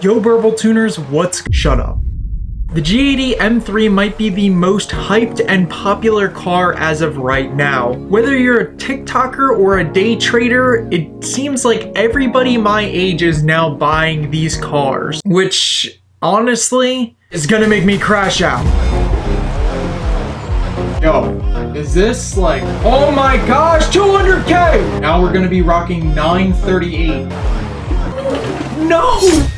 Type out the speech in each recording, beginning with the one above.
Yo Burble Tuners, shut up. The G80 M3 might be the most hyped and popular car as of right now. Whether you're a TikToker or a day trader, it seems like everybody my age is now buying these cars, which honestly is gonna make me crash out. Yo, is this like, oh my gosh, 200K! Now we're gonna be rocking 938. No!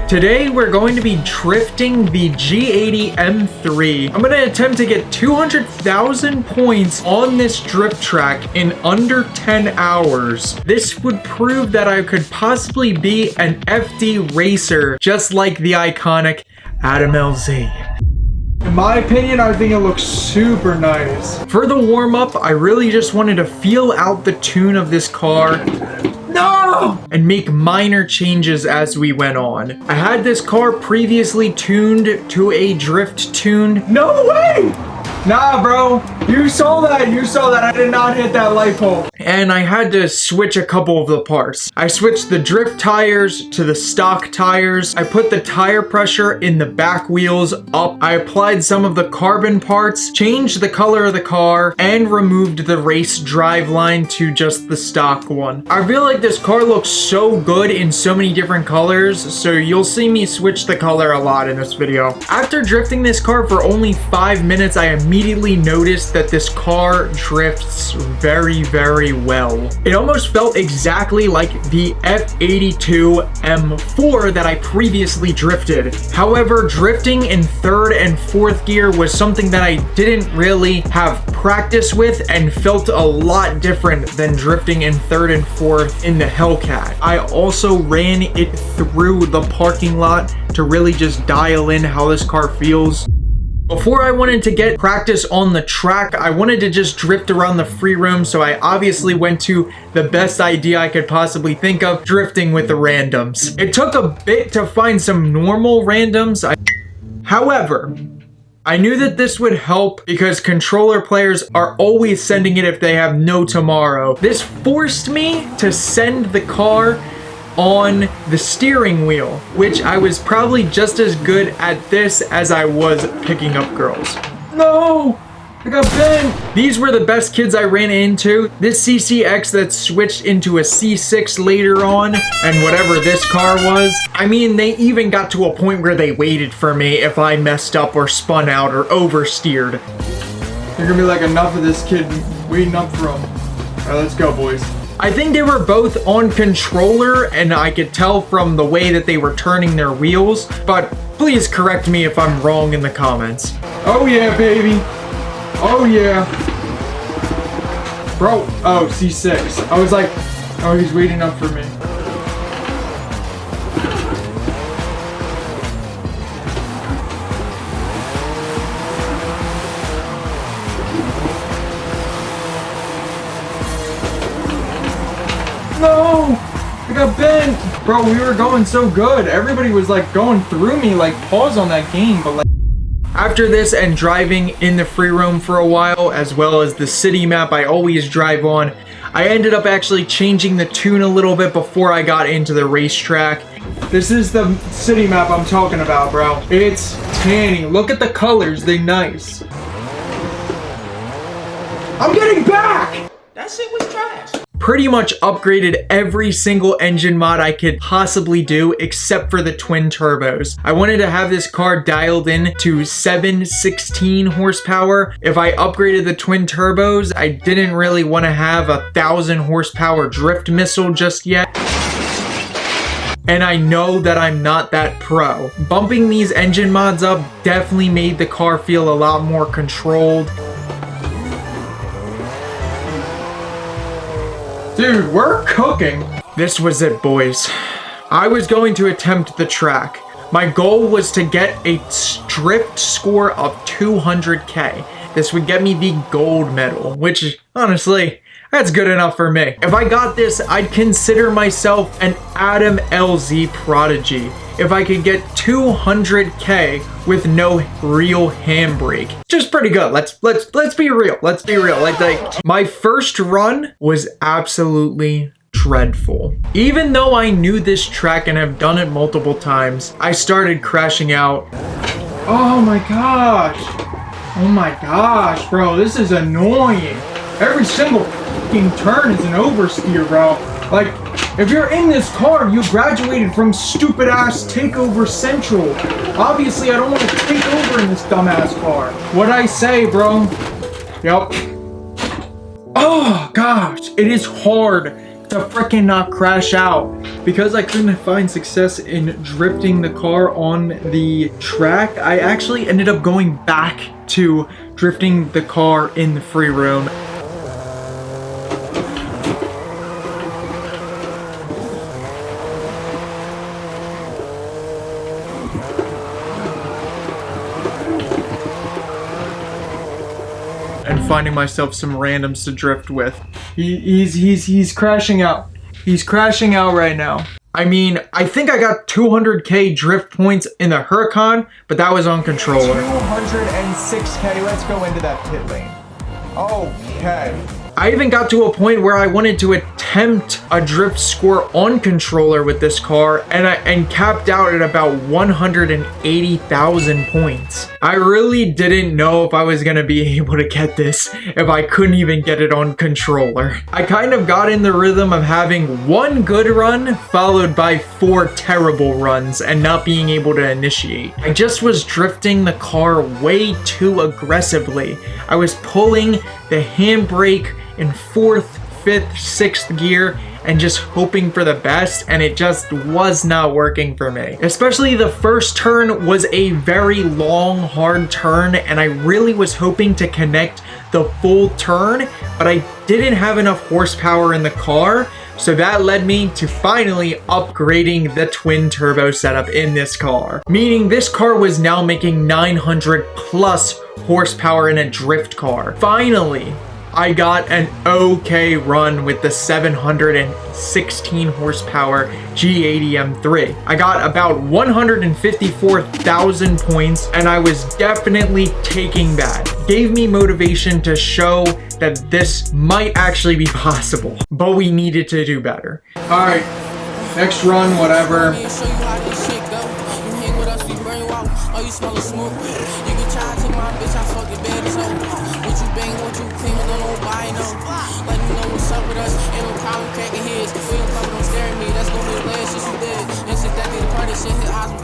Today, we're going to be drifting the G80 M3. I'm gonna attempt to get 200,000 points on this drift track in under 10 hours. This would prove that I could possibly be an FD racer, just like the iconic Adam LZ. In my opinion, I think it looks super nice. For the warm-up, I really just wanted to feel out the tune of this car. No! And make minor changes as we went on. I had this car previously tuned to a drift tune. No way! Nah, bro. You saw that. I did not hit that light pole. And I had to switch a couple of the parts. I switched the drift tires to the stock tires. I put the tire pressure in the back wheels up. I applied some of the carbon parts, changed the color of the car, and removed the race driveline to just the stock one. I feel like this car looks so good in so many different colors, so you'll see me switch the color a lot in this video. After drifting this car for only 5 minutes, I immediately noticed that this car drifts very, very well. It almost felt exactly like the F82 M4 that I previously drifted. However, drifting in third and fourth gear was something that I didn't really have practice with and felt a lot different than drifting in third and fourth in the Hellcat. I also ran it through the parking lot to really just dial in how this car feels. Before I wanted to get practice on the track, I wanted to just drift around the free roam, so I obviously went to the best idea I could possibly think of, drifting with the randoms. It took a bit to find some normal randoms. However, I knew that this would help because controller players are always sending it if they have no tomorrow. This forced me to send the car on the steering wheel, which I was probably just as good at this as I was picking up girls. No! I got bent! These were the best kids I ran into. This CCX that switched into a C6 later on, and whatever this car was. I mean, they even got to a point where they waited for me if I messed up or spun out or oversteered. They're gonna be like, enough of this kid waiting up for him. Alright, let's go, boys. I think they were both on controller, and I could tell from the way that they were turning their wheels, but please correct me if I'm wrong in the comments. Oh yeah, baby. Oh yeah. Bro, oh, C6. I was like, oh, he's waiting up for me. No! I got bent! Bro, we were going so good. Everybody was like going through me, like pause on that game, but like... After this and driving in the free roam for a while, as well as the city map I always drive on, I ended up actually changing the tune a little bit before I got into the racetrack. This is the city map I'm talking about, bro. It's tanny. Look at the colors, they're nice. I'm getting back! That shit was trash. Pretty much upgraded every single engine mod I could possibly do except for the twin turbos. I wanted to have this car dialed in to 716 horsepower. If I upgraded the twin turbos, I didn't really want to have a 1,000 horsepower drift missile just yet. And I know that I'm not that pro. Bumping these engine mods up definitely made the car feel a lot more controlled. Dude, we're cooking. This was it, boys. I was going to attempt the track. My goal was to get a drift score of 200K. This would get me the gold medal, which honestly, that's good enough for me. If I got this, I'd consider myself an Adam LZ prodigy. If I could get 200K with no real handbrake. Just pretty good. Let's be real. Let's be real. Like my first run was absolutely dreadful. Even though I knew this track and have done it multiple times, I started crashing out. Oh my gosh. Oh my gosh, bro, this is annoying. Every single fucking turn is an oversteer, bro. Like, if you're in this car, you graduated from stupid ass Takeover Central. Obviously, I don't want to take over in this dumbass car. What'd I say, bro? Yep. Oh gosh, it is hard to freaking not crash out. Because I couldn't find success in drifting the car on the track, I actually ended up going back to drifting the car in the free room. And finding myself some randoms to drift with. He's crashing out. He's crashing out right now. I mean, I think I got 200k drift points in the Hellcat, but that was on controller. 206k, let's go into that pit lane. Okay. I even got to a point where I wanted to attempt a drift score on controller with this car, and capped out at about 180,000 points. I really didn't know if I was gonna be able to get this if I couldn't even get it on controller. I kind of got in the rhythm of having one good run followed by 4 terrible runs and not being able to initiate. I just was drifting the car way too aggressively. I was pulling the handbrake in 4th, 5th, 6th gear and just hoping for the best, and it just was not working for me. Especially the first turn was a very long, hard turn, and I really was hoping to connect the full turn, but I didn't have enough horsepower in the car, so that led me to finally upgrading the twin turbo setup in this car. Meaning this car was now making 900 plus horsepower in a drift car. Finally, I got an okay run with the 716 horsepower G80 M3. I got about 154,000 points, and I was definitely taking that. Gave me motivation to show that this might actually be possible, but we needed to do better. All right, next run, whatever.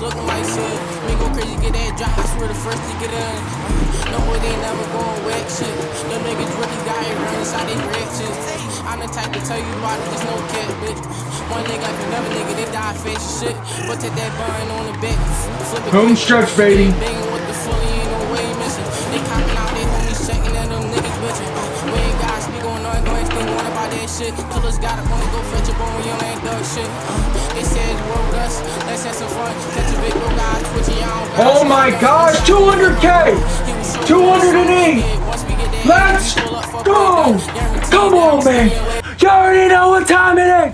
Looking like shit, me go crazy, get that drop. I swear the first to get in. No boy, they never going wet shit. Them niggas really got it run inside they red shit. I'm the type to tell you about it, there's no cat, bitch. One nigga after another nigga, they die face shit. But take that bun on the back, flip it. Home stretch, baby. Banging with the fully, ain't no way missing. They copping out, they homies checking at them niggas bitching. We ain't gotta speak on nothing, go ahead, still one about that shit. Killers got up on it, go fetch a bone, young ain't dug shit. They said it's world with us, let's have some fun. Oh my gosh, 200k! 208! Let's go! Come on, man! You already know what time it is!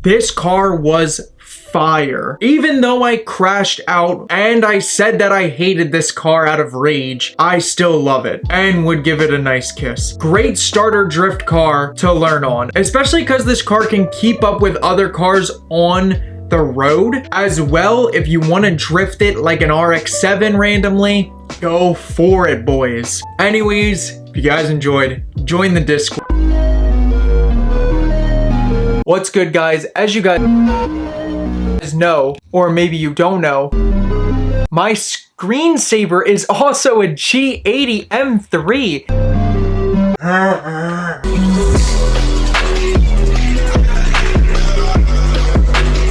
This car was fire. Even though I crashed out and I said that I hated this car out of rage, I still love it and would give it a nice kiss. Great starter drift car to learn on, especially because this car can keep up with other cars on the road as well. If you want to drift it like an RX-7 randomly, go for it, boys. Anyways, if you guys enjoyed, join the Discord. What's good, guys? As you guys know, or maybe you don't know, my screensaver is also a G80 M3.